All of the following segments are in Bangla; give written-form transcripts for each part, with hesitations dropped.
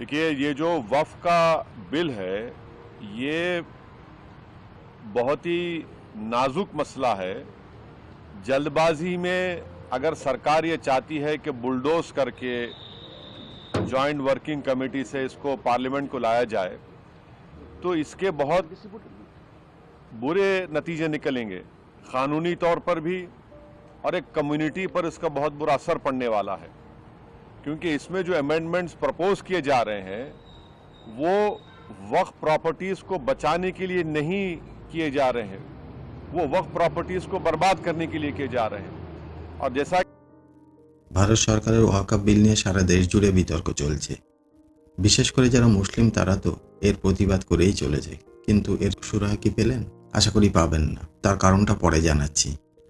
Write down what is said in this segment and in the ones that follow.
देखिए, ये जो वफ़ का बिल है, ये बहुत ही नाजुक मसला है। जल्दबाजी में अगर सरकार ये चाहती है कि बुलडोज़ करके जॉइंट वर्किंग कमेटी से इसको पार्लियामेंट को लाया जाए, तो इसके बहुत बुरे नतीजे निकलेंगे, क़ानूनी तौर पर भी और एक कम्युनिटी पर इसका बहुत बुरा असर पड़ने वाला है। क्योंकि इसमें जो अमेंडमेंट्स प्रपोज किए जा रहे हैं, वो वक्फ प्रॉपर्टीज़ को बचाने के लिए नहीं किए जा रहे हैं, वो वक्फ प्रॉपर्टीज़ को बर्बाद करने के लिए किए जा रहे हैं। और जैसा ভারত সরকারের ওয়াকফ বিল নিয়ে সারা দেশ জুড়ে বিতর্ক চলছে। বিশেষ করে যারা মুসলিম তারা তো এর প্রতিবাদ করেই চলেছে, কিন্তু এর সুরাহা কি পেলেন? আশা করি পাবেন না। তার কারণটা পরে জানাচ্ছি।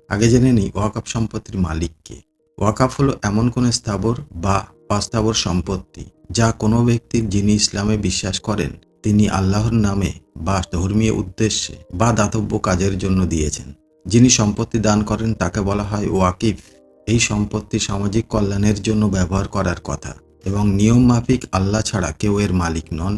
আগে জেনে নিই ওয়াকফ সম্পত্তির মালিক কে। ওয়াকফ হলো এমন কোন স্থাবর বা অস্থাবর সম্পত্তি যা কোনো ব্যক্তির যিনি ইসলামে বিশ্বাস করেন তিনি আল্লাহর নামে বা ধর্মীয় উদ্দেশ্যে বা দাতব্য কাজের জন্য দিয়েছেন। যিনি সম্পত্তি দান করেন তাকে বলা হয় ওয়াকিফ। এই সম্পত্তি সামাজিক কল্যাণের জন্য ব্যবহার করার কথা এবং নিয়ম মাফিক আল্লাহ ছাড়া কেউ এর মালিক নন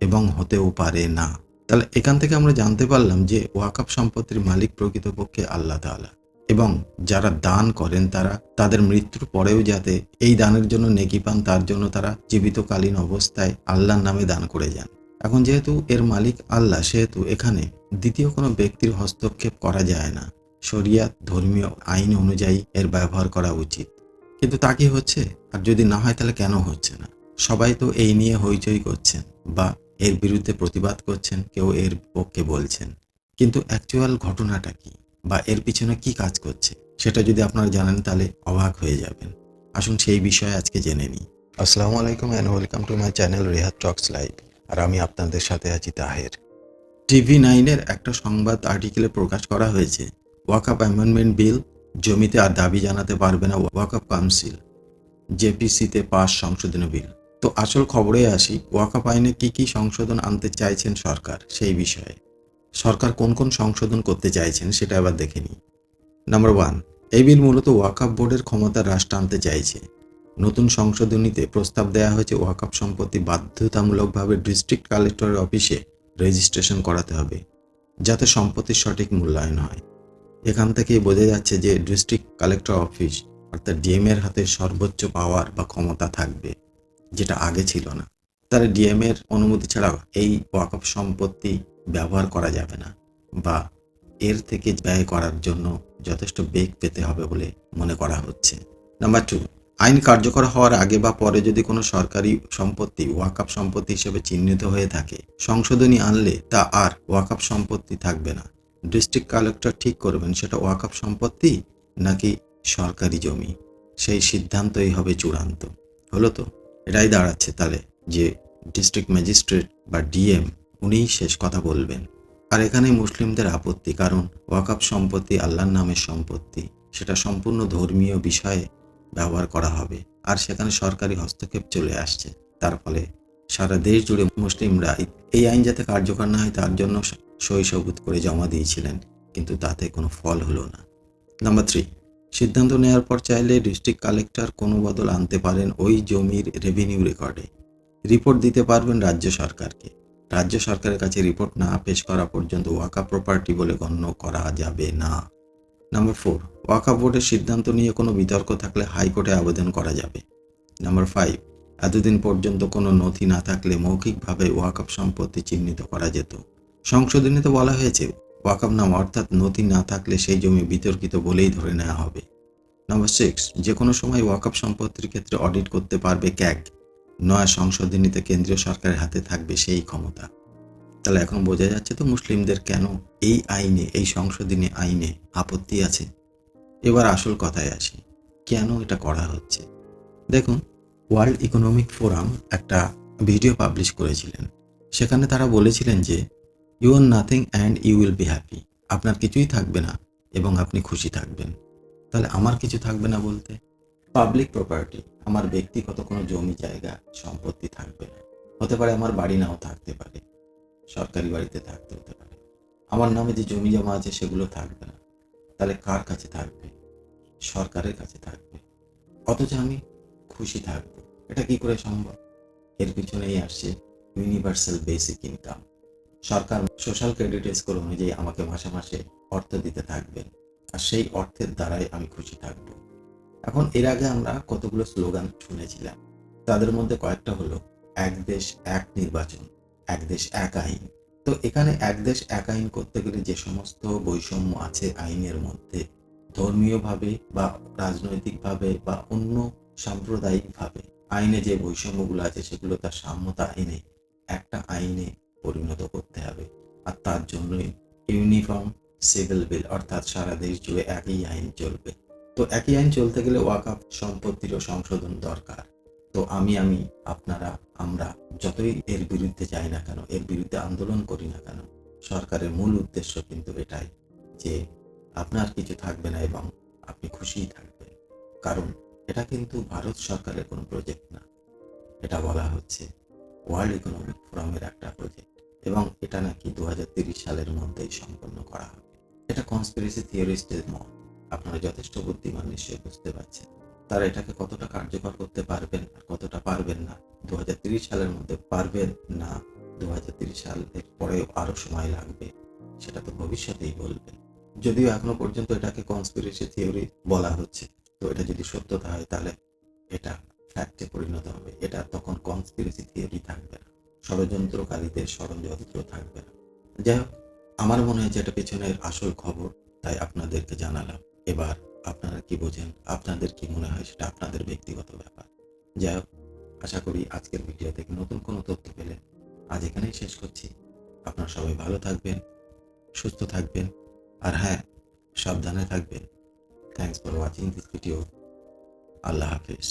এবং হতেও পারে না। তাহলে এখান থেকে আমরা জানতে পারলাম যে ওয়াকফ সম্পত্তির মালিক প্রকৃতপক্ষে আল্লাহ তাআলা, এবং যারা দান করেন তারা তাদের মৃত্যুর পরেও যাতে এই দানের জন্য নেকি পান তার জন্য তারা জীবিতকালীন অবস্থায় আল্লাহর নামে দান করে যান। এখন যেহেতু এর মালিক আল্লাহ, সেহেতু এখানে দ্বিতীয় কোনো ব্যক্তির হস্তক্ষেপ করা যায় না। শরিয়াত ধর্মীয় আইন অনুযায়ী এর ব্যবহার করা উচিত। কিন্তু তা কি হচ্ছে? আর যদি না হয় তাহলে কেন হচ্ছে না? সবাই তো এই নিয়ে হইচই করছেন বা এর বিরুদ্ধে প্রতিবাদ করছেন, কেউ এর পক্ষে বলছেন, কিন্তু অ্যাকচুয়াল ঘটনাটা কি বা এর পিছনে কি কাজ করছে সেটা যদি আপনারা জানেন তাহলে অবাক হয়ে যাবেন। আসুন সেই বিষয়ে আজকে জেনে নিই। আসসালামু আলাইকুম and welcome to my channel Rehat Talks Live. আর আমি আপনাদের সাথে আছি তাহের। TV9-এর একটা সংবাদ আর্টিকেলে প্রকাশ করা হয়েছে ওয়াকফ অ্যামেন্ডমেন্ট বিল জমিতে আর দাবি জানাতে পারবে না ওয়াকফ কাউন্সিল, জেপিসিতে পাস সংশোধনী বিল। তো আসল খবরে আসি, ওয়াকফ আইনে কি কি সংশোধন আনতে চাইছেন সরকার সেই বিষয়ে। সরকার কোন কোন সংশোধন করতে চাইছেন সেটা এবার দেখে নিই। নাম্বার 1, এই বিল মূলত ওয়াকফ বোর্ডের ক্ষমতা হ্রাস টানতে চাইছে। নতুন সংশোধনীতে প্রস্তাব দেওয়া হয়েছে ওয়াকফ সম্পত্তি বাধ্যতামূলকভাবে ডিস্ট্রিক্ট কালেক্টরের অফিসে রেজিস্ট্রেশন করাতে হবে, যাতে সম্পত্তির সঠিক মূল্যায়ন হয়। এখান থেকেই বোঝা যাচ্ছে যে ডিস্ট্রিক্ট কালেক্টর অফিস অর্থাৎ ডিএম এর হাতে সর্বোচ্চ পাওয়ার বা ক্ষমতা থাকবে, যেটা আগে ছিল না। তাহলে ডিএম এর অনুমতি ছাড়া এই ওয়াকফ সম্পত্তি ব্যবহার করা যাবে না বা এর থেকে ব্যয় করার জন্য যথেষ্ট বেগ পেতে হবে বলে মনে করা হচ্ছে। নাম্বার 2, আইন কার্যকর হওয়ার আগে বা পরে যদি কোনো সরকারি সম্পত্তি ওয়াকফ সম্পত্তি হিসেবে চিহ্নিত হয়ে থাকে, সংশোধনী আনলে তা আর ওয়াকফ সম্পত্তি থাকবে না। ডিস্ট্রিক্ট কালেক্টর ঠিক করবেন সেটা ওয়াকফ সম্পত্তি নাকি সরকারি জমি, সেই সিদ্ধান্তই হবে চূড়ান্ত। হলো তো? এটাই দাঁড়াচ্ছে তাহলে যে ডিস্ট্রিক্ট ম্যাজিস্ট্রেট বা ডিএম উনিই শেষ কথা বলবেন। আর এখানে মুসলিমদের আপত্তি, কারণ ওয়াকফ সম্পত্তি আল্লাহর নামের সম্পত্তি, সেটা সম্পূর্ণ ধর্মীয় বিষয়ে ব্যবহার করা হবে, আর সেখানে সরকারি হস্তক্ষেপ চলে আসছে। তার ফলে সারা দেশ জুড়ে মুসলিমরা এই আইন যাতে কার্যকর না হয় তার জন্য সই সবুত করে জমা দিয়েছিলেন, কিন্তু তাতে কোনো ফল হলো না। নাম্বার 3, সিদ্ধান্ত নেওয়ার পর চাইলে ডিস্ট্রিক্ট কালেক্টর কোনো বদল আনতে পারেন ওই জমির রেভিনিউ রেকর্ডে। রিপোর্ট দিতে পারবেন রাজ্য সরকারকে। রাজ্য সরকারের কাছে রিপোর্ট না পেশ করা পর্যন্ত ওয়াকফ প্রপার্টি বলে গণ্য করা যাবে না। নাম্বার 4, ওয়াকফ বোর্ডের সিদ্ধান্ত নিয়ে কোনো বিতর্ক থাকলে হাইকোর্টে আবেদন করা যাবে। নাম্বার 5, এতদিন পর্যন্ত কোনো নথি না থাকলে মৌখিকভাবে ওয়াকফ সম্পত্তি চিহ্নিত করা যেত। সংশোধনীতে বলা হয়েছে ওয়াকফ নাম অর্থাৎ নথি না থাকলে সেই জমি বিতর্কিত বলেই ধরে নেওয়া হবে। নাম্বার 6, যে কোনো সময় ওয়াকফ সম্পত্তির ক্ষেত্রে অডিট করতে পারবে ক্যাগ। নয়া সংশোধনীতে কেন্দ্রীয় সরকারের হাতে থাকবে সেই ক্ষমতা। তাহলে এখন বোঝা যাচ্ছে তো মুসলিমদের কেন এই আইনে, এই সংশোধনী আইনে আপত্তি আছে। এবার আসল কথায় আসি, কেন এটা করা হচ্ছে। দেখুন, ওয়ার্ল্ড ইকোনমিক ফোরাম একটা ভিডিও পাবলিশ করেছিলেন। সেখানে তারা বলেছিলেন যে you are nothing and you will be happy. আপনার কিছুই থাকবে না এবং আপনি খুশি থাকবেন। তাহলে আমার কিছু থাকবে না বলতে পাবলিক প্রপার্টি, আমার ব্যক্তিগত কোনো জমি জায়গা সম্পত্তি থাকবে না। হতে পারে আমার বাড়ি নাও থাকতে পারে, সরকারি বাড়িতে থাকতে হতে পারে। আমার নামে যে জমি জমা আছে সেগুলো থাকবে না। তাহলে কার কাছে থাকবে? সরকারের কাছে থাকবে। অথচ আমি খুশি থাকবো। এটা কি করে সম্ভব? এর পিছনেই আসছে ইউনিভার্সাল বেসিক ইনকাম। সরকার সোশ্যাল ক্রেডিট স্কোর অনুযায়ী আমাকে মাসে মাসে অর্থ দিতে থাকবেন, আর সেই অর্থের দ্বারাই আমি খুশি থাকব। এখন এর আগে আমরা কতগুলো স্লোগান শুনেছিলাম, তাদের মধ্যে কয়েকটা হলো এক দেশ এক নির্বাচন, এক দেশ এক আইন। তো এখানে এক দেশ এক আইন করতে গেলে যে সমস্ত বৈষম্য আছে আইনের মধ্যে, ধর্মীয়ভাবে বা রাজনৈতিকভাবে বা অন্য সাম্প্রদায়িকভাবে আইনে যে বৈষম্যগুলো আছে সেগুলো তার সাম্যতা এনে একটা আইনে পরিণত করতে হবে। আর তার জন্যই ইউনিফর্ম সিভিল বিল, অর্থাৎ সারা দেশ জুড়ে একই আইন চলবে। তো একই আইন চলতে গেলে ওয়াকফ সম্পত্তিরও সংশোধন দরকার। তো আমি আপনারা আমরা যতই এর বিরুদ্ধে যাই না কেন, এর বিরুদ্ধে আন্দোলন করি না কেন, সরকারের মূল উদ্দেশ্য কিন্তু এটাই যে আপনার কিছু থাকবে না এবং আপনি খুশিই থাকবেন। কারণ এটা কিন্তু ভারত সরকারের কোনো প্রজেক্ট না, এটা বলা হচ্ছে ওয়ার্ল্ড ইকোনমিক ফোরামের একটা প্রজেক্ট, এবং এটা নাকি 2030 সালের মধ্যেই সম্পন্ন করা হবে। এটা কনস্পিরেসি থিওরিস্টের মত। আপনারা যথেষ্ট বুদ্ধিমান নিশ্চয়ই বুঝতে পারছেন তারা এটাকে কতটা কার্যকর করতে পারবেন আর কতটা পারবেন না। 2030 সালের মধ্যে পারবেন না 2030 সালের পরেও আরো সময় লাগবে, সেটা তো ভবিষ্যতেই বলবেন। যদিও এখনো পর্যন্ত এটাকে কনস্পিরেসি থিওরি বলা হচ্ছে, তো এটা যদি সত্যতা হয় তাহলে এটা ফ্যাক্টে পরিণত হবে। এটা তখন কনস্পিরেসি থিওরি থাকবে না, ষড়যন্ত্রকারীদের ষড়যন্ত্র থাকবে না। যাই হোক, আমার মনে হয় যে এটা পেছনের আসল খবর, তাই আপনাদেরকে জানালাম। এবার আপনারা কি বোঝেন, আপনাদের কি মনে হয় সেটা আপনাদের ব্যক্তিগত ব্যাপার। যাই হোক, আশা করি আজকের ভিডিও থেকে নতুন কোনো তথ্য পেলে আজ এখানেই শেষ করছি। আপনারা সবাই ভালো থাকবেন, সুস্থ থাকবেন, আর হ্যাঁ, সাবধানে থাকবেন। Thanks for watching this video. Allah Hafiz.